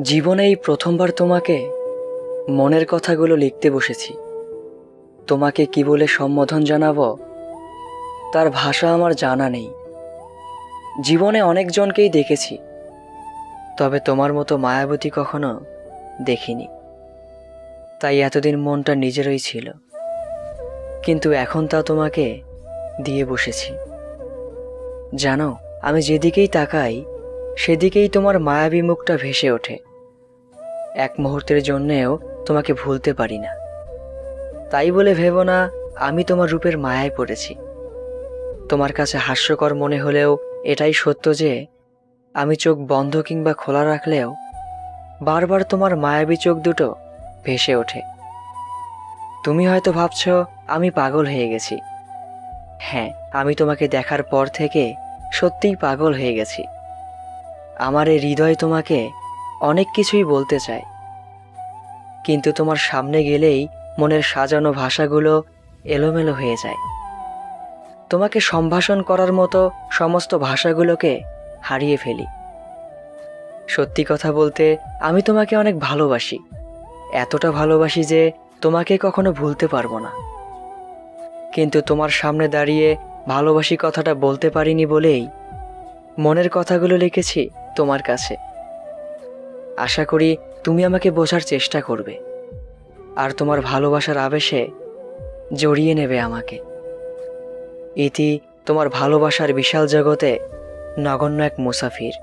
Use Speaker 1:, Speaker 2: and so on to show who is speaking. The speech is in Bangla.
Speaker 1: জীবনে এই প্রথমবার তোমাকে মনের কথাগুলো লিখতে বসেছি। তোমাকে কি বলে সম্বোধন জানাবো তার ভাষা আমার জানা নেই। জীবনে অনেকজনকেই দেখেছি, তবে তোমার মতো মায়াবতী কখনো দেখিনি। তাই এতদিন মনটা নিজেরই ছিল, কিন্তু এখন তা তোমাকে দিয়ে বসেছি। জানো, আমি যেদিকেই তাকাই সেদিকেই তোমার মায়াবী মুখটা ভেসে ওঠে। এক মুহূর্তের জন্যেও তোমাকে ভুলতে পারি না। তাই বলে ভেবো না আমি তোমার রূপের মায়ায় পড়েছি। তোমার কাছে হাস্যকর মনে হলেও এটাই সত্য যে আমি চোখ বন্ধ কিংবা খোলা রাখলেও বারবার তোমার মায়াবী চোখ দুটো ভেসে ওঠে। তুমি হয়তো ভাবছো আমি পাগল হয়ে গেছি। হ্যাঁ, আমি তোমাকে দেখার পর থেকে সত্যিই পাগল হয়ে গেছি। আমার এই হৃদয় তোমাকে অনেক কিছুই বলতে চায়, কিন্তু তোমার সামনে গেলেই মনের সাজানো ভাষাগুলো এলোমেলো হয়ে যায়। তোমাকে সম্ভাষণ করার মতো সমস্ত ভাষাগুলোকে হারিয়ে ফেলি। সত্যি কথা বলতে আমি তোমাকে অনেক ভালোবাসি, এতটা ভালোবাসি যে তোমাকে কখনো ভুলতে পারবো না। কিন্তু তোমার সামনে দাঁড়িয়ে ভালোবাসি কথাটা বলতে পারিনি বলেই মনের কথাগুলো লিখেছি তোমার কাছে। আশা করি তুমি আমাকে বোঝার চেষ্টা করবে আর তোমার ভালোবাসার আবেশে জড়িয়ে নেবে আমাকে। ইতি তোমার ভালোবাসার বিশাল জগতে নগণ্য এক মুসাফির।